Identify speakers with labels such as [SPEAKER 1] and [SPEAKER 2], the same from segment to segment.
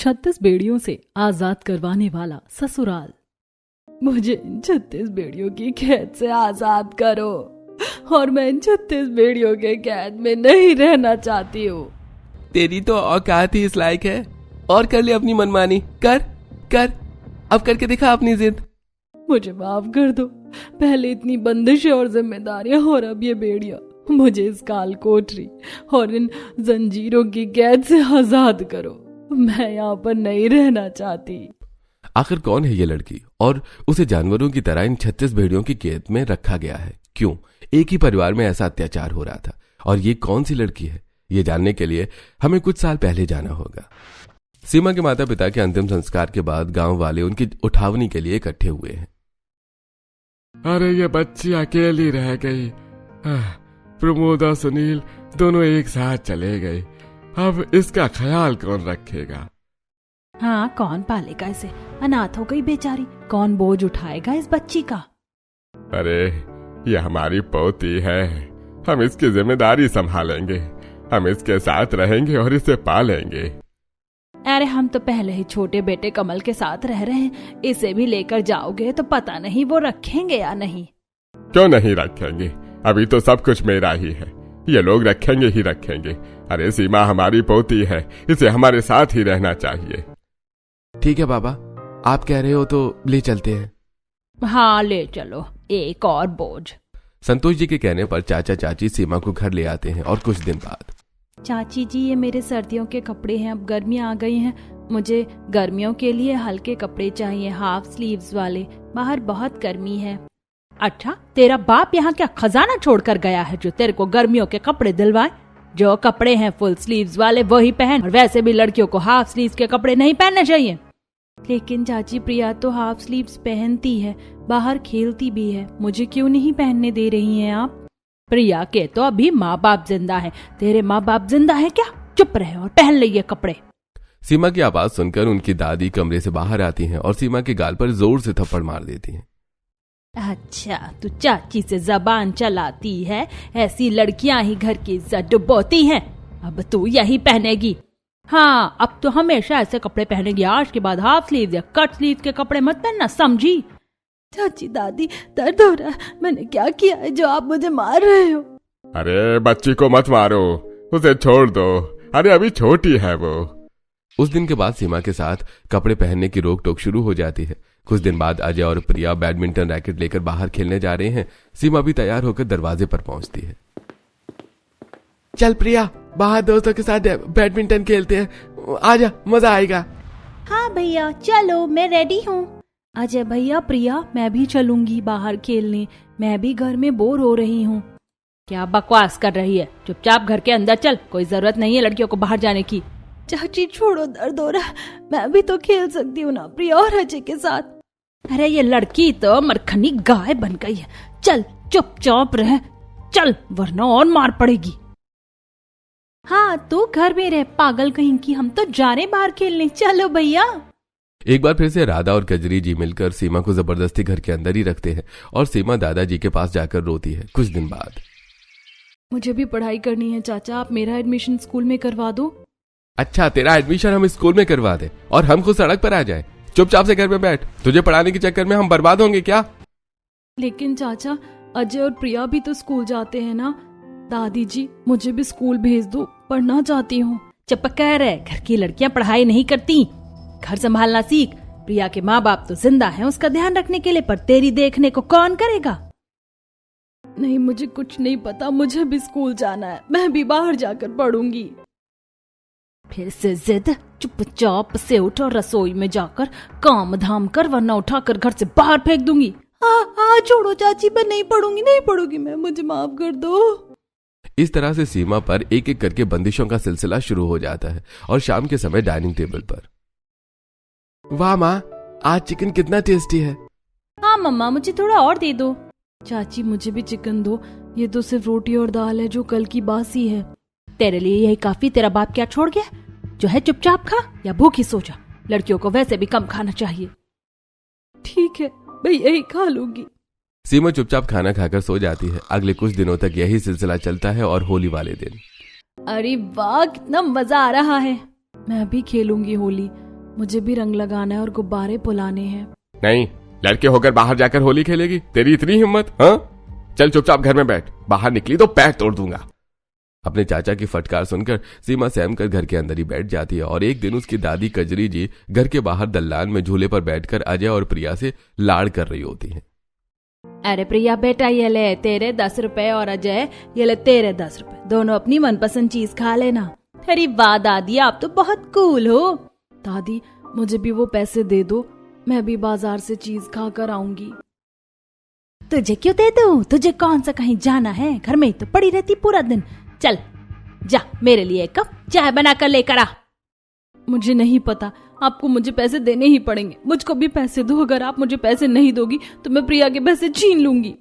[SPEAKER 1] 36 बेड़ियों से आजाद करवाने वाला ससुराल। मुझे इन 36 बेड़ियों की कैद से आजाद करो और मैं इन 36 बेड़ियों के कैद में नहीं रहना चाहती हूँ।
[SPEAKER 2] तेरी तो औकात ही इस लायक है, और कर ले अपनी मनमानी। कर अब करके दिखा अपनी जिद।
[SPEAKER 1] मुझे माफ कर दो, पहले इतनी बंदिशें और जिम्मेदारियां और अब ये बेड़ियां। मुझे इस काल कोठरी और इन जंजीरों की कैद से आजाद करो, मैं यहाँ पर नहीं रहना चाहती।
[SPEAKER 2] आखिर कौन है ये लड़की और उसे जानवरों की तरह इन 36 भेड़ियों की कैद में रखा गया है? क्यों एक ही परिवार में ऐसा अत्याचार हो रहा था? और ये कौन सी लड़की है, ये जानने के लिए हमें कुछ साल पहले जाना होगा। सीमा के माता पिता के अंतिम संस्कार के बाद गांव वाले उनकी उठावनी के लिए इकट्ठे हुए हैं।
[SPEAKER 3] अरे ये बच्ची अकेली रह गई। प्रमोद और सुनील दोनों एक साथ चले गए, अब इसका ख्याल कौन रखेगा?
[SPEAKER 1] हाँ, कौन पालेगा इसे? अनाथ हो गई बेचारी, कौन बोझ उठाएगा इस बच्ची का?
[SPEAKER 3] अरे ये हमारी पोती है, हम इसकी जिम्मेदारी संभालेंगे, हम इसके साथ रहेंगे और इसे पालेंगे।
[SPEAKER 1] अरे हम तो पहले ही छोटे बेटे कमल के साथ रह रहे हैं, इसे भी लेकर जाओगे तो पता नहीं वो रखेंगे या नहीं।
[SPEAKER 3] क्यों नहीं रखेंगे, अभी तो सब कुछ मेरा ही है, ये लोग रखेंगे ही रखेंगे। अरे सीमा हमारी पोती है, इसे हमारे साथ ही रहना चाहिए।
[SPEAKER 2] ठीक है बाबा, आप कह रहे हो तो ले चलते हैं।
[SPEAKER 1] हाँ ले चलो, एक और बोझ।
[SPEAKER 2] संतोष जी के कहने पर चाचा चाची सीमा को घर ले आते हैं और कुछ दिन बाद,
[SPEAKER 1] चाची जी ये मेरे सर्दियों के कपड़े हैं, अब गर्मियाँ आ गई हैं, मुझे गर्मियों के लिए हल्के कपड़े चाहिए, हाफ स्लीव्स वाले, बाहर बहुत गर्मी है। अच्छा, तेरा बाप यहाँ क्या खजाना छोड़कर गया है जो तेरे को गर्मियों के कपड़े दिलवाए? जो कपड़े हैं फुल स्लीव्स वाले वही पहन, और वैसे भी लड़कियों को हाफ स्लीव्स के कपड़े नहीं पहनने चाहिए। लेकिन चाची प्रिया तो हाफ स्लीव्स पहनती है, बाहर खेलती भी है, मुझे क्यों नहीं पहनने दे रही हैं आप? प्रिया के तो अभी माँ बाप जिंदा है, तेरे माँ बाप जिंदा है क्या? चुप रहे और पहन ले ये कपड़े।
[SPEAKER 2] सीमा की आवाज सुनकर उनकी दादी कमरे से बाहर आती हैं और सीमा के गाल पर जोर से थप्पड़ मार देती हैं।
[SPEAKER 1] अच्छा, तू चाची से जबान चलाती है, ऐसी लड़कियां ही घर की इज्जत डुबोती हैं। अब तू यही पहनेगी। हाँ, अब तो हमेशा ऐसे कपड़े पहनेगी, आज के बाद हाफ स्लीव या कट स्लीव के कपड़े मत पहनना, समझी? चाची दादी दर्द हो रहा है, मैंने क्या किया है जो आप मुझे मार रहे हो?
[SPEAKER 3] अरे बच्ची को मत मारो, उसे छोड़ दो, अरे अभी छोटी है वो।
[SPEAKER 2] उस दिन के बाद सीमा के साथ कपड़े पहनने की रोक टोक शुरू हो जाती है। कुछ दिन बाद अजय और प्रिया बैडमिंटन रैकेट लेकर बाहर खेलने जा रहे हैं। सीमा भी तैयार होकर दरवाजे पर पहुंचती है। चल प्रिया, बाहर दोस्तों के साथ बैडमिंटन खेलते हैं, आजा, मजा आएगा।
[SPEAKER 1] हाँ भैया चलो, मैं रेडी हूँ। अजय भैया, प्रिया मैं भी चलूंगी बाहर खेलने, मैं भी घर में बोर हो रही हूँ। क्या बकवास कर रही है, चुपचाप घर के अंदर चल, कोई जरूरत नहीं है लड़कियों को बाहर जाने की। चाची छोड़ो, दर्द हो रहा है, मैं भी तो खेल सकती हूँ ना प्रिया और अजय के साथ। अरे ये लड़की तो मरखनी गाय बन गई है, चल चुपचाप रह, चल वरना और मार पड़ेगी। हाँ तू घर में रह, पागल कहीं की, हम तो जा रहे बाहर खेलने, चलो भैया।
[SPEAKER 2] एक बार फिर से राधा और कजरी जी मिलकर सीमा को जबरदस्ती घर के अंदर ही रखते हैं और सीमा दादाजी के पास जाकर रोती है। कुछ दिन बाद,
[SPEAKER 1] मुझे भी पढ़ाई करनी है चाचा, आप मेरा एडमिशन स्कूल में करवा दो।
[SPEAKER 2] अच्छा, तेरा एडमिशन हम स्कूल में करवा दे और हम खुद सड़क पर आ जाए? चुपचाप से घर में बैठ, तुझे पढ़ाने के चक्कर में हम बर्बाद होंगे क्या?
[SPEAKER 1] लेकिन चाचा, अजय और प्रिया भी तो स्कूल जाते हैं ना। दादी जी मुझे भी स्कूल भेज दो, पढ़ना चाहती हूँ।
[SPEAKER 4] चुप कर रहे, घर की लड़कियां पढ़ाई नहीं करती, घर संभालना सीख। प्रिया के माँ बाप तो जिंदा हैं उसका ध्यान रखने के लिए, पर तेरी देखने को कौन करेगा?
[SPEAKER 1] नहीं, मुझे कुछ नहीं पता, मुझे भी स्कूल जाना है, मैं भी बाहर जाकर पढ़ूंगी।
[SPEAKER 4] फिर से जिद, चुपचाप से उठ और रसोई में जाकर काम धाम कर, वरना उठाकर घर से बाहर फेंक दूंगी।
[SPEAKER 1] हाँ छोड़ो चाची, मैं नहीं पढ़ूंगी मैं, मुझे माफ कर दो।
[SPEAKER 2] इस तरह से सीमा पर एक एक करके बंदिशों का सिलसिला शुरू हो जाता है और शाम के समय डाइनिंग टेबल पर, वाह माँ, आज चिकन कितना टेस्टी है।
[SPEAKER 4] हाँ मम्मा, मुझे थोड़ा और दे दो।
[SPEAKER 1] चाची मुझे भी चिकन दो, ये तो सिर्फ रोटी और दाल है जो कल की बासी है।
[SPEAKER 4] तेरे लिए यही काफी, तेरा बाप क्या छोड़ गया? जो है चुपचाप खा या भूखी सो जा, लड़कियों को वैसे भी कम खाना चाहिए।
[SPEAKER 1] ठीक है, मैं यही खा लूंगी।
[SPEAKER 2] सीमा चुपचाप खाना खाकर सो जाती है। अगले कुछ दिनों तक यही सिलसिला चलता है और होली वाले दिन,
[SPEAKER 1] अरे वाह, कितना मजा आ रहा है, मैं भी खेलूंगी होली। मुझे भी रंग लगाना है और गुब्बारे फुलाने हैं।
[SPEAKER 3] नहीं, लड़के होकर बाहर जाकर होली खेलेगी? तेरी इतनी हिम्मत? हाँ, चल चुपचाप घर में बैठ, बाहर निकली तो पैर तोड़ दूंगा।
[SPEAKER 2] अपने चाचा की फटकार सुनकर सीमा सहम कर घर के अंदर ही बैठ जाती है और एक दिन उसकी दादी कजरी जी घर के बाहर दल्लान में झूले पर बैठकर अजय और प्रिया से लाड़ कर रही होती हैं।
[SPEAKER 1] अरे प्रिया बेटा, ये ले तेरे 10 रुपए और अजय ये ले तेरे 10 रुपए, दोनों अपनी मनपसंद चीज खा लेना। अरे वाह दादी, आप तो बहुत कूल हो। दादी मुझे भी वो पैसे दे दो, मैं भी बाजार से चीज खा कर आऊंगी। तुझे क्यों दे दूं? तुझे कौन सा कहीं जाना है? घर में ही तो पड़ी रहती पूरा दिन। चल जा, मेरे लिए एक कप चाय बना कर लेकर आ। मुझे नहीं पता, आपको मुझे पैसे देने ही पड़ेंगे। मुझको भी पैसे दो, अगर आप मुझे पैसे नहीं दोगी तो मैं प्रिया के पैसे छीन लूंगी।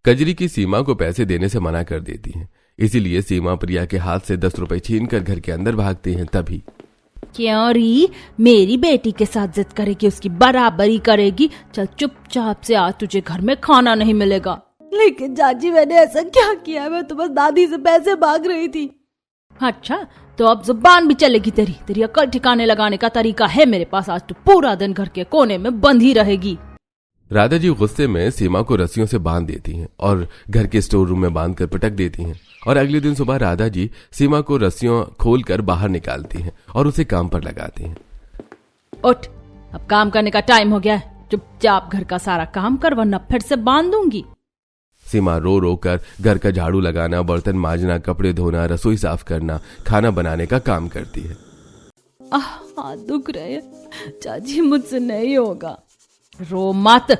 [SPEAKER 2] कजरी की सीमा को पैसे देने से मना कर देती है, इसीलिए सीमा प्रिया के हाथ से 10 रुपए छीन कर घर के अंदर भागती हैं। तभी
[SPEAKER 1] क्यों री, मेरी बेटी के साथ जिद करेगी, उसकी बराबरी करेगी। चल चुपचाप से आज तुझे घर में खाना नहीं मिलेगा। लेकिन चाची मैंने ऐसा क्या किया? मैं तो बस दादी से पैसे मांग रही थी। अच्छा तो अब जुबान भी चलेगी तेरी। तेरी अकल ठिकाने लगाने का तरीका है मेरे पास। आज तो पूरा दिन घर के कोने में बंद ही रहेगी।
[SPEAKER 2] राधा जी गुस्से में सीमा को रस्सियों से बांध देती हैं और घर के स्टोर रूम में बांधकर पटक देती हैं। और अगले दिन सुबह राधा जी सीमा को रस्सियों खोलकर बाहर निकालती हैं और उसे काम पर लगाती हैं।
[SPEAKER 1] उठ, अब काम करने का टाइम हो गया है। चुपचाप घर का सारा काम कर, वरना फिर से बांध दूंगी।
[SPEAKER 2] सीमा रो रो कर घर का झाड़ू लगाना, बर्तन मांजना, कपड़े धोना, रसोई साफ करना, खाना बनाने का काम करती है।
[SPEAKER 1] हाथ दुख रहे हैं चाची, मुझसे नहीं होगा। रो मत,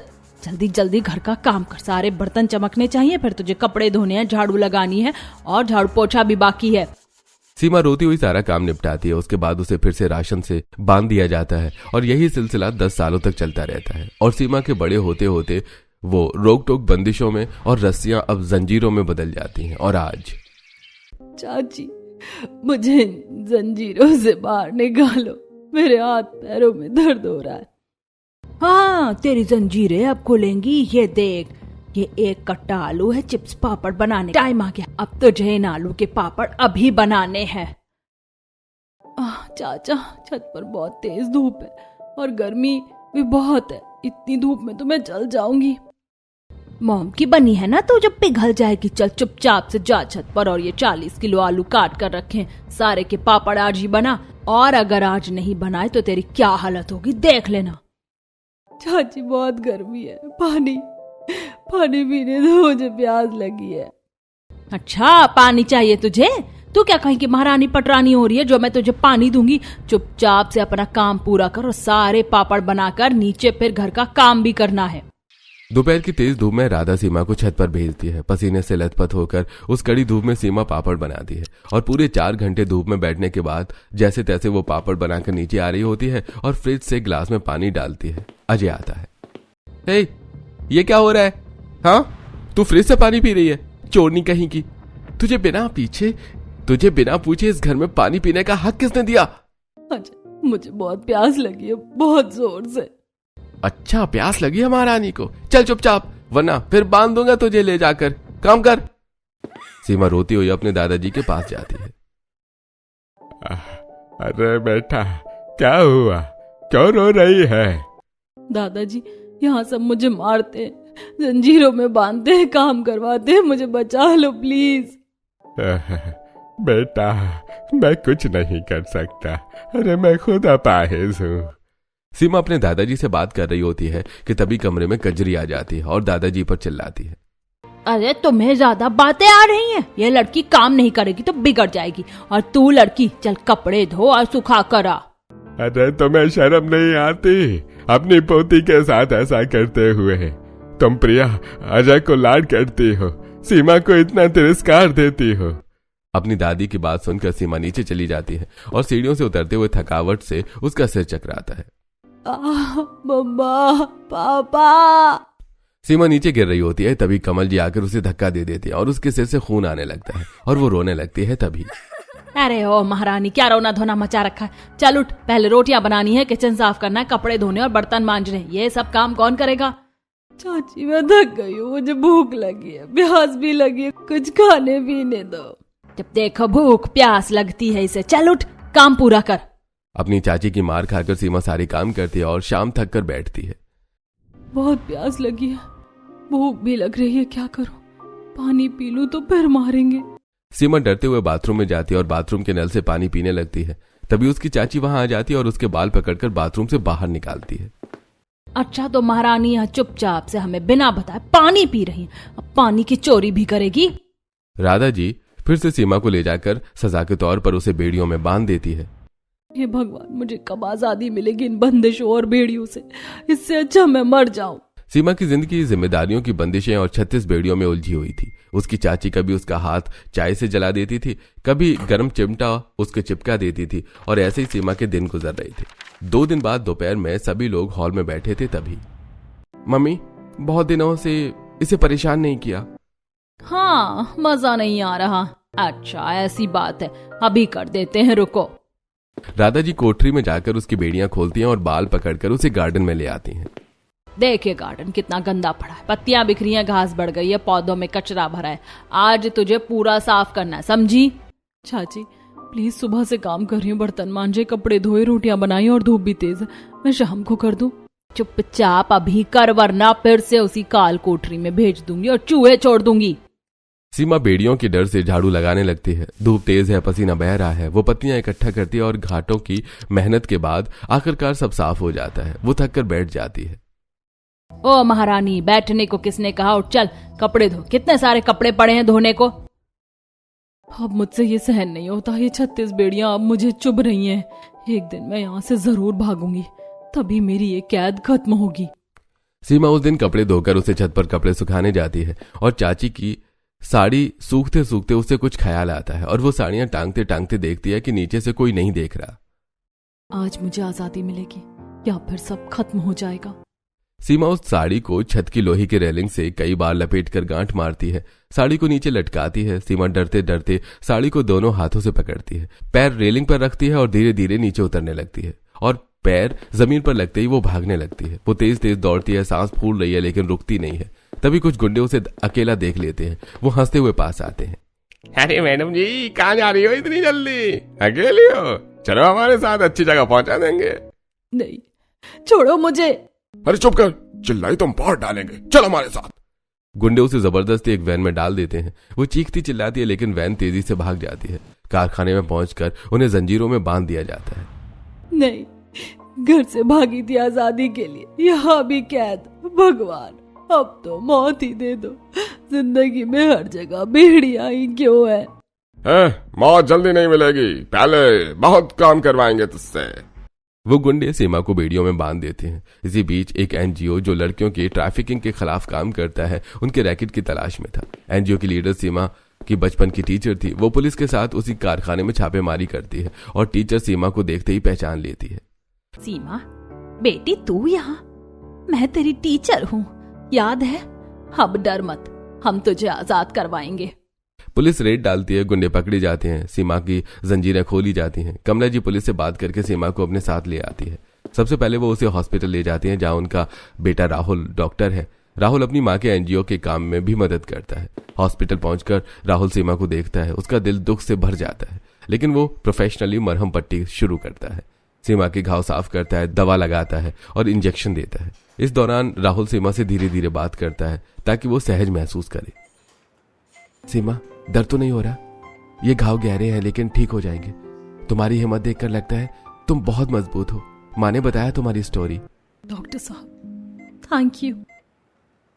[SPEAKER 1] जल्दी जल्दी घर का काम कर। सारे बर्तन चमकने चाहिए, फिर तुझे कपड़े धोने हैं, झाड़ू लगानी है और झाड़ू पोछा भी बाकी है।
[SPEAKER 2] सीमा रोती हुई सारा काम निपटाती है। उसके बाद उसे फिर से राशन से बांध दिया जाता है और यही सिलसिला 10 सालों तक चलता रहता है। और सीमा के बड़े होते होते वो रोक टोक बंदिशों में और रस्सियां अब जंजीरों में बदल जाती हैं। और आज
[SPEAKER 1] चाची मुझे जंजीरों से बाहर निकालो, मेरे हाथ पैरों में दर्द हो रहा है। हाँ, तेरी जंजीरें अब खुलेंगी। ये देख, ये एक कट्टा आलू है, चिप्स पापड़ बनाने टाइम आ गया। अब तुझे इन आलू के पापड़ अभी बनाने हैं। चाचा, छत पर बहुत तेज धूप है और गर्मी भी बहुत है। इतनी धूप में तो मैं जल जाऊंगी। मोम की बनी है ना तो जब पिघल जाएगी। चल चुपचाप से जा छत पर और ये 40 किलो आलू काट कर रखे, सारे के पापड़ आज ही बना। और अगर आज नहीं बनाए तो तेरी क्या हालत होगी देख लेना। चाची बहुत गर्मी है, पानी पीने दो, मुझे प्यास लगी है। अच्छा, पानी चाहिए तुझे? तू क्या कहीं की महारानी पटरानी हो रही है जो मैं तुझे पानी दूंगी? चुपचाप से अपना काम पूरा कर और सारे पापड़ बनाकर नीचे फिर घर का काम भी करना है।
[SPEAKER 2] दोपहर की तेज धूप में राधा सीमा को छत पर भेजती है। पसीने से लथपथ होकर उस कड़ी धूप में सीमा पापड़ बनाती है और पूरे 4 घंटे धूप में बैठने के बाद जैसे तैसे वो पापड़ बनाकर नीचे आ रही होती है और फ्रिज से गिलास में पानी डालती है। अजय आता है। हे, ये क्या हो रहा है? हाँ, तू फ्रिज से पानी पी रही है? चोरनी कहीं की। तुझे बिना पूछे इस घर में पानी पीने का हक किसने दिया?
[SPEAKER 1] अच्छा, मुझे बहुत प्यास लगी है, बहुत जोर से।
[SPEAKER 2] अच्छा, प्यास लगी है महारानी को? चल चुपचाप, वरना फिर बांध दूंगा तुझे ले जाकर। काम कर। सीमा रोती हुई अपने दादाजी के पास जाती है।
[SPEAKER 3] अरे बेटा, क्या हुआ? क्यों रो रही है?
[SPEAKER 1] दादाजी, यहाँ सब मुझे मारते हैं, जंजीरों में बांधते हैं, काम करवाते हैं, मुझे बचा लो प्लीज।
[SPEAKER 3] बेटा, मैं कुछ नहीं कर सकता। अरे मैं खुद अपाहिज हूँ।
[SPEAKER 2] सीमा अपने दादाजी से बात कर रही होती है कि तभी कमरे में कजरी आ जाती है और दादाजी पर चिल्लाती है।
[SPEAKER 1] अरे तुम्हें ज्यादा बातें आ रही हैं। ये लड़की काम नहीं करेगी तो बिगड़ जाएगी, और तू लड़की चल कपड़े धो और सुखा कर आ।
[SPEAKER 3] अरे तुम्हें शर्म नहीं आती अपनी पोती के साथ ऐसा करते हुए? तुम प्रिया अजय को लाड करती हो, सीमा को इतना तिरस्कार देती हो।
[SPEAKER 2] अपनी दादी की बात सुनकर सीमा नीचे चली जाती है और सीढ़ियों से उतरते हुए थकावट से उसका सिर चकराता है।
[SPEAKER 1] मम्मा, पापा।
[SPEAKER 2] सीमा नीचे गिर रही होती है, तभी कमल जी आकर उसे धक्का दे देती है और उसके सिर से खून आने लगता है और वो रोने लगती है। तभी
[SPEAKER 1] अरे ओ महारानी, क्या रोना धोना मचा रखा है? चल उठ, पहले रोटियां बनानी है, किचन साफ करना है, कपड़े धोने और बर्तन मांजने। ये सब काम कौन करेगा? चाची मैं थक गई हूँ, मुझे भूख लगी है, प्यास भी लगी है, कुछ खाने पीने दो। जब देखो भूख प्यास लगती है इसे। चल उठ, काम पूरा कर।
[SPEAKER 2] अपनी चाची की मार खाकर सीमा सारे काम करती है और शाम थक कर बैठती है।
[SPEAKER 4] बहुत प्यास लगी है, भूख भी लग रही है, क्या करूं? पानी पी लूं तो फिर मारेंगे।
[SPEAKER 2] सीमा डरते हुए बाथरूम में जाती है और बाथरूम के नल से पानी पीने लगती है। तभी उसकी चाची वहां आ जाती है और उसके बाल पकड़कर बाथरूम से बाहर निकालती है।
[SPEAKER 4] अच्छा तो महारानी यहाँ चुपचाप से हमें बिना बताए पानी पी रही है, अब पानी की चोरी भी करेगी।
[SPEAKER 2] राधा जी फिर से सीमा को ले जाकर सजा के तौर पर उसे बेड़ियों में बांध देती है।
[SPEAKER 4] हे भगवान, मुझे कब आजादी मिलेगी इन बंदिशों और बेड़ियों से? इससे अच्छा मैं मर जाऊं।
[SPEAKER 2] सीमा की जिंदगी जिम्मेदारियों की बंदिशें और 36 बेड़ियों में उलझी हुई थी। उसकी चाची कभी उसका हाथ चाय से जला देती थी, कभी गर्म चिमटा उसके चिपका देती थी और ऐसे ही सीमा के दिन गुजर रहे थे। 2 दिन बाद दोपहर में सभी लोग हॉल में बैठे थे। तभी मम्मी, बहुत दिनों से इसे परेशान नहीं किया।
[SPEAKER 4] हाँ, मजा नहीं आ रहा। अच्छा ऐसी बात है, अभी कर देते हैं, रुको।
[SPEAKER 2] राधा जी कोठरी में जाकर उसकी बेड़ियां खोलती हैं और बाल पकड़कर उसे गार्डन में ले आती हैं।
[SPEAKER 4] देखिए गार्डन कितना गंदा पड़ा है, पत्तियां बिखरी हैं, घास बढ़ गई है, पौधों में कचरा भरा है। आज तुझे पूरा साफ करना है, समझी? चाची प्लीज, सुबह से काम कर रही हूँ, बर्तन मांजे, कपड़े धोए, रोटियां बनाई और धूप भी तेज है, मैं शाम को कर दूं? चुपचाप अभी कर, वरना फिर से उसी काल कोठरी में भेज दूंगी और चूहे छोड़ दूंगी।
[SPEAKER 2] सीमा बेड़ियों के डर से झाड़ू लगाने लगती है। धूप तेज है, पसीना बह रहा है। वो पत्तियां इकट्ठा करती है और घाटों की मेहनत के बाद आखिरकार सब साफ हो जाता है। वो थक कर बैठ जाती है।
[SPEAKER 4] ओ महारानी, बैठने को किसने कहा? उठ चल, कपड़े धो, कितने सारे कपड़े पड़े हैं धोने को। अब मुझसे ये सहन नहीं होता, ये 36 बेड़ियां अब मुझे चुभ रही हैं। एक दिन मैं यहाँ से जरूर भागूंगी, तभी मेरी ये कैद खत्म होगी।
[SPEAKER 2] सीमा उस दिन कपड़े धोकर उसे छत पर कपड़े सुखाने जाती है और चाची की साड़ी सूखते सूखते उसे कुछ ख्याल आता है और वो साड़ियां टांगते टांगते देखती है कि नीचे से कोई नहीं देख रहा।
[SPEAKER 4] आज मुझे आजादी मिलेगी या फिर सब खत्म हो जाएगा।
[SPEAKER 2] सीमा उस साड़ी को छत की लोहे की रेलिंग से कई बार लपेटकर गांठ मारती है। साड़ी को नीचे लटकाती है। सीमा डरते डरते साड़ी को दोनों हाथों से पकड़ती है, पैर रेलिंग पर रखती है और धीरे धीरे नीचे उतरने लगती है और पैर जमीन पर लगते ही वो भागने लगती है। वो तेज तेज दौड़ती है, सांस फूल रही है लेकिन रुकती नहीं है। तभी कुछ गुंडे उसे अकेला देख लेते हैं। वो हंसते हुए पास आते हैं।
[SPEAKER 3] अरे मैडम जी, कहाँ जा रही हो इतनी जल्दी? अकेली हो? चलो हमारे साथ, अच्छी जगह पहुंचा देंगे।
[SPEAKER 4] नहीं, छोड़ो मुझे।
[SPEAKER 3] अरे चुप कर, चिल्लाई तो हम बहुत डालेंगे, चल हमारे साथ।
[SPEAKER 2] गुंडे उसे जबरदस्ती एक वैन में डाल देते हैं। वो चीखती चिल्लाती है लेकिन वैन तेजी से भाग जाती है। कारखाने में पहुंचकर उन्हें जंजीरों में बांध दिया जाता है।
[SPEAKER 4] नहीं, घर से भागी थी आजादी के लिए, यहाँ भी कैद। भगवान, अब तो मौत ही दे दो। जिंदगी में हर जगह बेड़ियां ही क्यों है?
[SPEAKER 3] मौत जल्दी नहीं मिलेगी, पहले बहुत काम करवाएंगे तुझसे।
[SPEAKER 2] वो गुंडे सीमा को बेड़ियों में बांध देते हैं। इसी बीच एक एनजीओ जो लड़कियों की ट्रैफिकिंग के खिलाफ काम करता है, उनके रैकेट की तलाश में था। एनजीओ की लीडर सीमा की बचपन की टीचर थी। वो पुलिस के साथ उसी कारखाने में छापेमारी करती है और टीचर सीमा को देखते ही पहचान लेती है।
[SPEAKER 4] सीमा बेटी, तू यहाँ? मैं तेरी टीचर हूँ, याद है? अब डर मत, हम तुझे आजाद करवाएंगे।
[SPEAKER 2] पुलिस रेड डालती है, गुंडे पकड़े जाते हैं, सीमा की जंजीरें खोली जाती हैं। कमला जी पुलिस से बात करके सीमा को अपने साथ ले आती है। सबसे पहले वो उसे हॉस्पिटल ले जाती हैं जहां उनका बेटा राहुल डॉक्टर है। राहुल अपनी मां के एनजीओ के काम में भी मदद करता है। हॉस्पिटल पहुंचकर राहुल सीमा को देखता है। उसका दिल दुख से भर जाता है लेकिन वो प्रोफेशनली मरहम पट्टी शुरू करता है। सीमा के घाव साफ करता है, दवा लगाता है और इंजेक्शन देता है। इस दौरान राहुल सीमा से धीरे धीरे बात करता है ताकि वो सहज महसूस करे। सीमा, दर्द तो नहीं हो रहा? ये घाव गहरे हैं लेकिन ठीक हो जाएंगे। तुम्हारी हिम्मत देखकर लगता है तुम बहुत मजबूत हो। माँ ने बताया तुम्हारी स्टोरी।
[SPEAKER 4] डॉक्टर साहब, थैंक यू।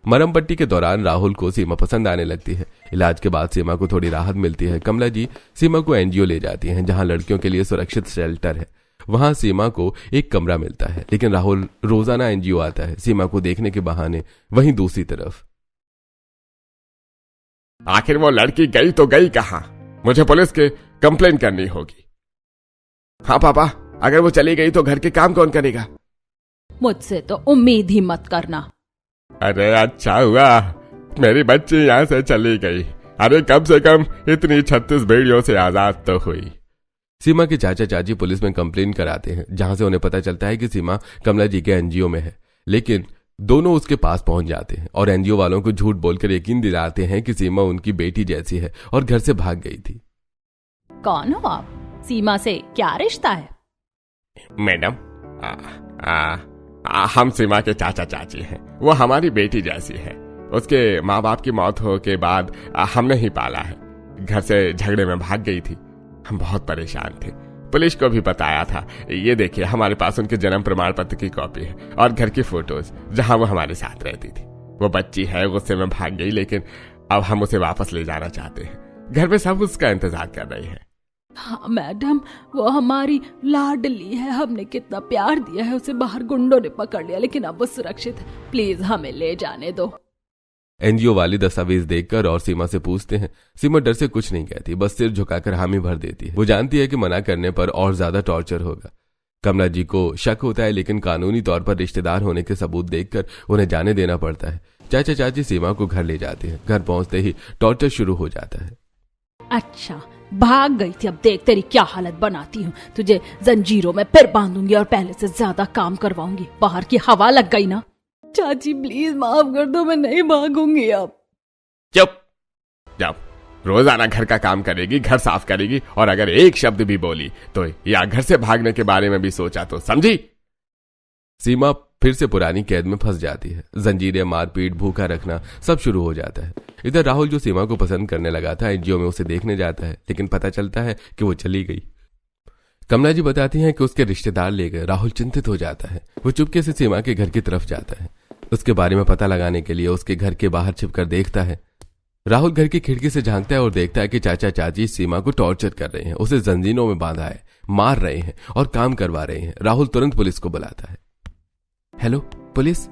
[SPEAKER 2] मरहम पट्टी के दौरान राहुल को सीमा पसंद आने लगती है। इलाज के बाद सीमा को थोड़ी राहत मिलती है। कमला जी सीमा को एनजीओ ले जाती हैं जहां लड़कियों के लिए सुरक्षित शेल्टर है। वहां सीमा को एक कमरा मिलता है लेकिन राहुल रोजाना एनजीओ आता है सीमा को देखने के बहाने। वहीं दूसरी तरफ
[SPEAKER 3] आखिर वो लड़की गई तो गई कहाँ? मुझे पुलिस के कंप्लेन करनी होगी। हाँ पापा, अगर वो चली गई तो घर के काम कौन करेगा?
[SPEAKER 4] मुझसे तो उम्मीद ही मत करना।
[SPEAKER 3] अरे अच्छा हुआ मेरी बच्ची यहाँ से चली गई। अरे कम से कम इतनी 36 बेड़ियों से आजाद तो हुई।
[SPEAKER 2] सीमा के चाचा चाची पुलिस में कंप्लेन कराते हैं जहां से उन्हें पता चलता है कि सीमा कमला जी के एनजीओ में है। लेकिन दोनों उसके पास पहुंच जाते हैं और एनजीओ वालों को झूठ बोलकर यकीन दिलाते हैं कि सीमा उनकी बेटी जैसी है और घर से भाग गई थी।
[SPEAKER 4] कौन हो आप? सीमा से क्या रिश्ता है?
[SPEAKER 3] मैडम, हम सीमा के चाचा चाची हैं। वो हमारी बेटी जैसी है। उसके माँ बाप की मौत हो के बाद हमने ही पाला है। घर से झगड़े में भाग गई थी। हम बहुत परेशान थे। पुलिस को भी बताया था। ये देखिए, हमारे पास उनके जन्म प्रमाण पत्र की कॉपी है और घर की फोटोज जहां वो हमारे साथ रहती थी। वो बच्ची है, गुस्से में भाग गई, लेकिन अब हम उसे वापस ले जाना चाहते हैं। घर में सब उसका इंतजार कर रहे हैं।
[SPEAKER 4] हाँ मैडम, वो हमारी लाडली है। हमने कितना प्यार दिया है उसे। बाहर गुंडों ने पकड़ लिया, लेकिन अब वो सुरक्षित है। प्लीज हमें ले जाने दो।
[SPEAKER 2] एनजीओ वाली दस्तावेज देखकर और सीमा से पूछते हैं। सीमा डर से कुछ नहीं कहती, बस सिर झुकाकर हामी भर देती है। वो जानती है कि मना करने पर और ज्यादा टॉर्चर होगा। कमला जी को शक होता है, लेकिन कानूनी तौर पर रिश्तेदार होने के सबूत देखकर उन्हें जाने देना पड़ता है। चाचा चाची सीमा को घर ले जाते हैं। घर पहुंचते ही टॉर्चर शुरू हो जाता है।
[SPEAKER 4] अच्छा, भाग गई थी, अब देख तेरी क्या हालत बनाती हूँ। तुझे जंजीरों में फिर बांधूंगी और पहले से ज्यादा काम करवाऊंगी। बाहर की हवा लग गई ना। चाची प्लीज माफ कर दो, मैं नहीं भागूंगी अब।
[SPEAKER 3] चुप। जब रोजाना घर का काम करेगी, घर साफ करेगी, और अगर एक शब्द भी बोली तो या घर से भागने के बारे में भी सोचा तो समझी।
[SPEAKER 2] सीमा फिर से पुरानी कैद में फंस जाती है। जंजीरें, मारपीट, भूखा रखना सब शुरू हो जाता है। इधर राहुल, जो सीमा को पसंद करने लगा था, एनजीओ में उसे देखने जाता है, लेकिन पता चलता है कि वो चली गई। कमला जी बताती हैं कि उसके रिश्तेदार ले गए। राहुल चिंतित हो जाता है। वो चुपके से सीमा के घर की तरफ जाता है। उसके बारे में पता लगाने के लिए उसके घर के बाहर छिपकर देखता है। राहुल घर की खिड़की से झांकता है और देखता है कि चाचा चाची सीमा को टॉर्चर कर रहे हैं, उसे जंजीरों में बांधा है, मार रहे हैं और काम करवा रहे हैं। राहुल तुरंत पुलिस को बुलाता है। हेलो पुलिस,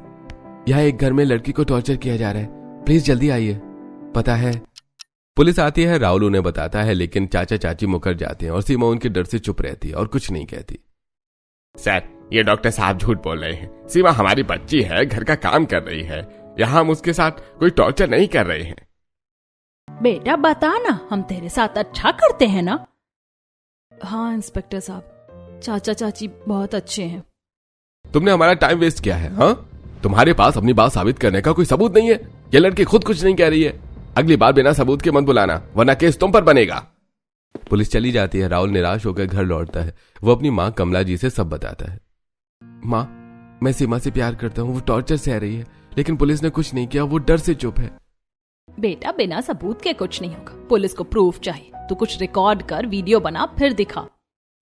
[SPEAKER 2] यहाँ एक घर में लड़की को टॉर्चर किया जा रहा है, प्लीज जल्दी आइए। पता है। पुलिस आती है। राहुल उन्हें बताता है, लेकिन चाचा चाची मुकर जाते हैं और सीमा उनके डर से चुप रहती है और कुछ नहीं कहती।
[SPEAKER 3] सर, ये डॉक्टर साहब झूठ बोल रहे हैं। सीमा हमारी बच्ची है, घर का काम कर रही है। यहाँ हम उसके साथ कोई टॉर्चर नहीं कर रहे हैं।
[SPEAKER 4] बेटा बता ना, हम तेरे साथ अच्छा करते हैं ना।
[SPEAKER 1] हाँ इंस्पेक्टर साहब, चाचा चाची बहुत अच्छे हैं।
[SPEAKER 2] तुमने हमारा टाइम वेस्ट किया है। हाँ, तुम्हारे पास अपनी बात साबित करने का कोई सबूत नहीं है। ये लड़की खुद कुछ नहीं कह रही है। अगली बार बिना सबूत के मत बुलाना, वरना केस तुम पर बनेगा। पुलिस चली जाती है। राहुल निराश होकर घर लौटता है। वो अपनी माँ कमला जी से सब बताता है। माँ, मैं सीमा से प्यार करता हूँ, वो टॉर्चर सह रही है, लेकिन पुलिस ने कुछ नहीं किया, वो डर से चुप है।
[SPEAKER 4] बेटा बिना सबूत के कुछ नहीं होगा। पुलिस को प्रूफ चाहिए। तू कुछ रिकॉर्ड कर, वीडियो बना, फिर दिखा।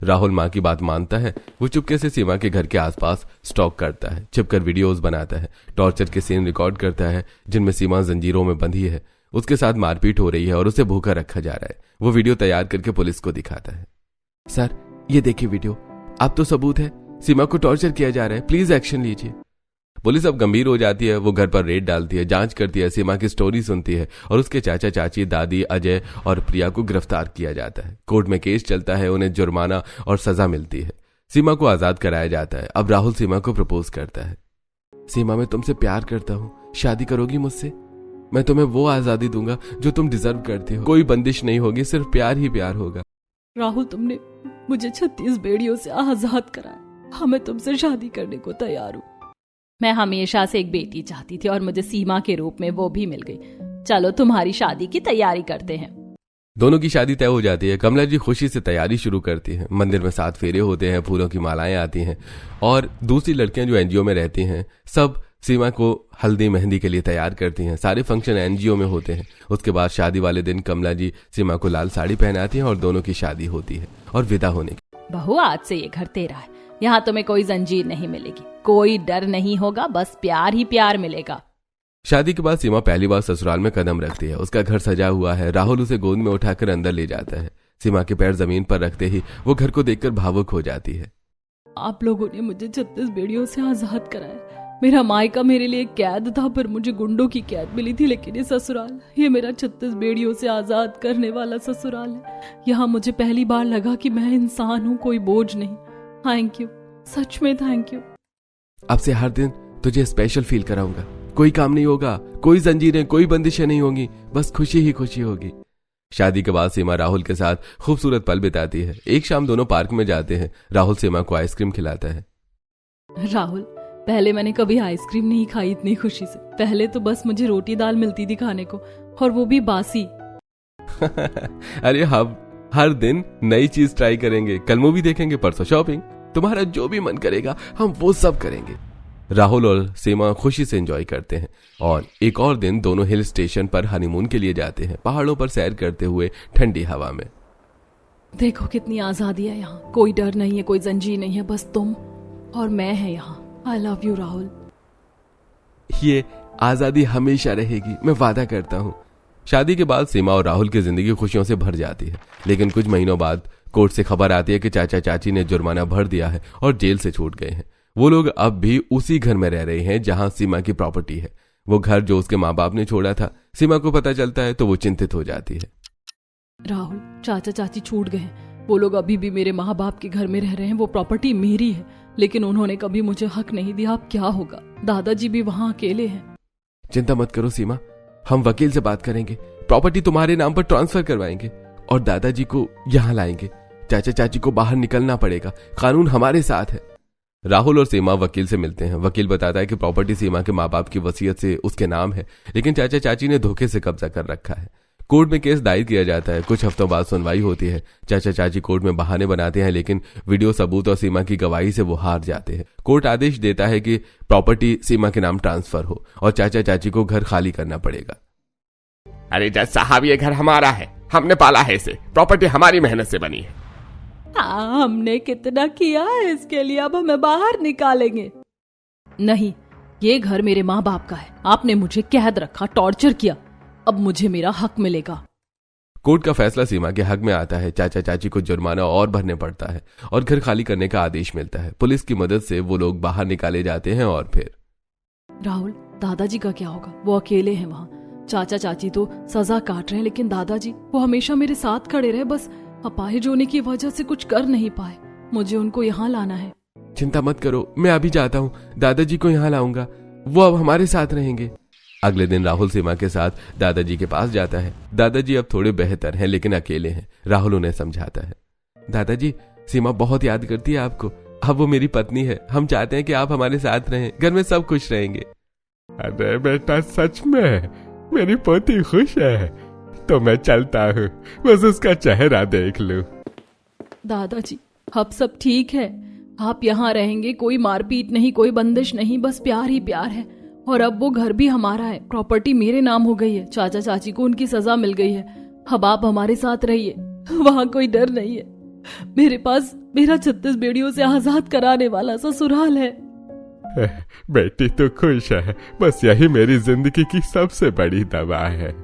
[SPEAKER 2] राहुल माँ की बात मानता है। वो चुपके से सीमा के घर के आसपास स्टॉक करता है, छिपकर वीडियोस बनाता है, टॉर्चर के सीन रिकॉर्ड करता है जिनमें सीमा जंजीरों में बंधी है, उसके साथ मारपीट हो रही है और उसे भूखा रखा जा रहा है। वो वीडियो तैयार करके पुलिस को दिखाता है। सर, ये देखिए वीडियो, अब तो सबूत है, सीमा को टॉर्चर किया जा रहा है, प्लीज एक्शन लीजिए। पुलिस अब गंभीर हो जाती है। वो घर पर रेड डालती है, जांच करती है, सीमा की स्टोरी सुनती है और उसके चाचा चाची, दादी, अजय और प्रिया को गिरफ्तार किया जाता है। कोर्ट में केस चलता है। उन्हें जुर्माना और सजा मिलती है। सीमा को आजाद कराया जाता है। अब राहुल सीमा को प्रपोज करता है। सीमा, मैं तुमसे प्यार करता हूँ, शादी करोगी मुझसे? मैं तुम्हें वो आजादी दूंगा जो तुम डिजर्व करते हो। कोई बंदिश नहीं होगी, सिर्फ प्यार ही प्यार होगा।
[SPEAKER 1] राहुल, तुमने मुझे 36 बेड़ियों से आजाद कराया। हाँ, मैं तुमसे शादी करने को तैयार हूँ।
[SPEAKER 4] मैं हमेशा से एक बेटी चाहती थी और मुझे सीमा के रूप में वो भी मिल गई। चलो तुम्हारी शादी की तैयारी करते हैं।
[SPEAKER 2] दोनों की शादी तय हो जाती है। कमला जी खुशी से तैयारी शुरू करती हैं। मंदिर में 7 फेरे होते हैं, फूलों की मालाएं आती हैं और दूसरी लड़कियां जो एनजीओ में रहती हैं सब सीमा को हल्दी मेहंदी के लिए तैयार करती हैं। सारे फंक्शन एनजीओ में होते हैं। उसके बाद शादी वाले दिन कमला जी सीमा को लाल साड़ी पहनाती हैं और दोनों की शादी होती है और विदा होने की।
[SPEAKER 4] बहू, आज से ये घर तेरा है। यहाँ तुम्हें कोई जंजीर नहीं मिलेगी, कोई डर नहीं होगा, बस प्यार ही प्यार मिलेगा।
[SPEAKER 2] शादी के बाद सीमा पहली बार ससुराल में कदम रखती है। उसका घर सजा हुआ है। राहुल उसे गोद में उठाकर अंदर ले जाता है। सीमा के पैर जमीन पर रखते ही वो घर को देखकर भावुक हो जाती है।
[SPEAKER 1] आप लोगों ने मुझे 36 बेड़ियों से आजाद कराया। मेरा मायका मेरे लिए कैद था, पर मुझे गुंडों की कैद मिली थी। लेकिन ये ससुराल, ये मेरा 36 बेड़ियों से आजाद करने वाला ससुराल है। यहाँ मुझे पहली बार लगा कि मैं इंसान हूँ, कोई बोझ नहीं। थैंक यू, सच में थैंक यू।
[SPEAKER 2] अब से हर दिन तुझे स्पेशल फील कराऊंगा। कोई काम नहीं होगा, कोई जंजीरें, कोई बंदिशें नहीं होंगी, बस खुशी ही खुशी होगी। शादी के बाद सीमा राहुल के साथ खूबसूरत पल बिताती है। एक शाम दोनों पार्क में जाते हैं। राहुल सीमा को आइसक्रीम खिलाता है।
[SPEAKER 1] राहुल, पहले मैंने कभी आइसक्रीम नहीं खाई इतनी खुशी से। पहले तो बस मुझे रोटी दाल मिलती थी खाने को, और वो भी बासी।
[SPEAKER 2] अरे हम हर दिन नई चीज ट्राई करेंगे। कल मूवी देखेंगे, परसों शॉपिंग। तुम्हारा जो भी मन करेगा हम वो सब करेंगे। राहुल और सीमा खुशी से एंजॉय करते हैं और एक और दिन दोनों हिल स्टेशन पर हनीमून के लिए जाते हैं, पहाड़ों पर सैर करते हुए ठंडी हवा में।
[SPEAKER 4] देखो कितनी आजादी है यहाँ, कोई डर नहीं है, कोई जंजीर नहीं है, बस तुम और मैं है यहाँ। I love you Rahul.
[SPEAKER 2] ये आजादी हमेशा रहेगी, मैं वादा करता हूँ। शादी के बाद सीमा और राहुल की जिंदगी खुशियों से भर जाती है, लेकिन कुछ महीनों बाद कोर्ट से खबर आती है कि चाचा चाची ने जुर्माना भर दिया है और जेल से छूट गए हैं। वो लोग अब भी उसी घर में रह रहे हैं जहां सीमा की प्रॉपर्टी है। वो घर जो उसके माँ बाप ने छोड़ा था, सीमा को पता चलता है तो वो चिंतित हो जाती है।
[SPEAKER 4] राहुल, चाचा चाची छूट गए हैं, वो लोग अभी भी मेरे माँ बाप के घर में रह रहे हैं। वो प्रॉपर्टी मेरी है, लेकिन उन्होंने कभी मुझे हक नहीं दिया। अब क्या होगा? दादाजी भी वहाँ अकेले हैं।
[SPEAKER 2] चिंता मत करो सीमा, हम वकील से बात करेंगे, प्रॉपर्टी तुम्हारे नाम पर ट्रांसफर करवाएंगे और दादाजी को यहाँ लाएंगे। चाचा चाची को बाहर निकलना पड़ेगा, कानून हमारे साथ है। राहुल और सीमा वकील से मिलते हैं। वकील बताता है कि प्रॉपर्टी सीमा के माँ बाप की वसीयत से उसके नाम है, लेकिन चाचा चाची ने धोखे से कब्जा कर रखा है। कोर्ट में केस दायर किया जाता है। कुछ हफ्तों बाद सुनवाई होती है। चाचा चाची कोर्ट में बहाने बनाते हैं, लेकिन वीडियो सबूत और सीमा की गवाही से वो हार जाते हैं। कोर्ट आदेश देता है कि प्रॉपर्टी सीमा के नाम ट्रांसफर हो और चाचा चाची को घर खाली करना पड़ेगा।
[SPEAKER 3] अरे जज साहब, ये घर हमारा है, हमने पाला है इसे, प्रॉपर्टी हमारी मेहनत से बनी है।
[SPEAKER 4] हाँ, हमने कितना किया है इसके लिए, अब हमें बाहर निकालेंगे। नहीं, ये घर मेरे माँ बाप का है। आपने मुझे कैद रखा, टॉर्चर किया, अब मुझे मेरा हक मिलेगा।
[SPEAKER 2] कोर्ट का फैसला सीमा के हक में आता है। चाचा चाची को जुर्माना और भरने पड़ता है और घर खाली करने का आदेश मिलता है। पुलिस की मदद से वो लोग बाहर निकाले जाते हैं। और फिर
[SPEAKER 4] राहुल, दादाजी का क्या होगा? वो अकेले हैं वहाँ। चाचा चाची तो सजा काट रहे हैं, लेकिन दादाजी वो हमेशा मेरे साथ खड़े रहे, बस अपाहिज होने की वजह से कुछ कर नहीं पाए। मुझे उनको यहाँ लाना है।
[SPEAKER 2] चिंता मत करो, मैं अभी जाता हूँ, दादाजी को यहाँ लाऊंगा, वो अब हमारे साथ रहेंगे। अगले दिन राहुल सीमा के साथ दादाजी के पास जाता है। दादाजी अब थोड़े बेहतर हैं, लेकिन अकेले हैं। राहुल उन्हें समझाता है, दादाजी सीमा बहुत याद करती है आपको, अब वो मेरी पत्नी है, हम चाहते हैं कि आप हमारे साथ रहें, घर में सब खुश रहेंगे।
[SPEAKER 3] अरे बेटा, सच में मेरी पोती खुश है तो मैं चलता हूँ, बस उसका चेहरा देख लूं।
[SPEAKER 4] दादाजी, अब सब ठीक है, आप यहाँ रहेंगे, कोई मारपीट नहीं, कोई बंदिश नहीं, बस प्यार ही प्यार है। और अब वो घर भी हमारा है, प्रॉपर्टी मेरे नाम हो गई है, चाचा चाची को उनकी सजा मिल गई है। अब आप हमारे साथ रहिए, वहाँ कोई डर नहीं है। मेरे पास मेरा 36 बेड़ियों से आजाद कराने वाला ससुराल है।
[SPEAKER 3] बेटी तो खुश है, बस यही मेरी जिंदगी की सबसे बड़ी दवा है।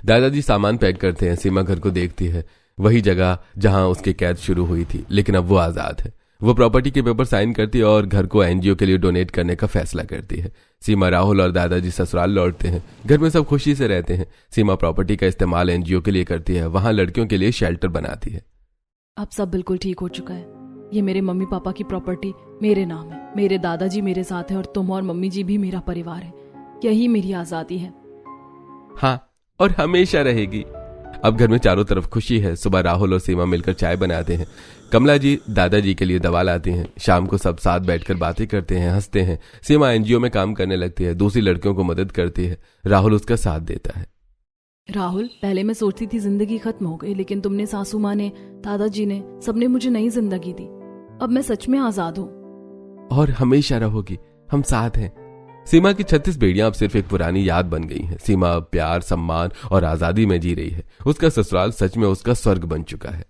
[SPEAKER 2] दादाजी सामान पैक करते हैं। सीमा घर को देखती है, वही जगह जहां उसकी कैद शुरू हुई थी, लेकिन अब वो आजाद है। वो प्रॉपर्टी के पेपर साइन करती है और घर को एनजीओ के लिए डोनेट करने का फैसला करती है। सीमा, राहुल और दादाजी ससुराल लौटते हैं। घर में सब खुशी से रहते हैं। सीमा प्रॉपर्टी का इस्तेमाल एनजीओ के लिए करती है, वहां लड़कियों के लिए शेल्टर बनाती है।
[SPEAKER 4] अब सब बिल्कुल ठीक हो चुका है। ये मेरे मम्मी पापा की प्रॉपर्टी मेरे नाम है, मेरे दादाजी मेरे साथ है और तुम और मम्मी जी भी मेरा परिवार है। यही मेरी आजादी है।
[SPEAKER 2] हाँ, और हमेशा रहेगी। अब घर में चारों तरफ खुशी है। सुबह राहुल और सीमा मिलकर चाय बनाते हैं। कमला जी दादाजी के लिए दवा लाती हैं। शाम को सब साथ बैठकर बातें करते हैं, हंसते हैं। सीमा एनजीओ में काम करने लगती है, दूसरी लड़कियों को मदद करती है। राहुल उसका साथ देता है।
[SPEAKER 4] राहुल, पहले मैं सोचती थी जिंदगी खत्म हो गई, लेकिन तुमने, सासू माँ ने, दादाजी ने, सबने मुझे नई जिंदगी दी। अब मैं सच में आजाद हूँ।
[SPEAKER 2] और हमेशा रहोगी, हम साथ हैं। सीमा की 36 बेड़ियां अब सिर्फ एक पुरानी याद बन गई हैं। सीमा अब प्यार, सम्मान और आजादी में जी रही है। उसका ससुराल सच में उसका स्वर्ग बन चुका है।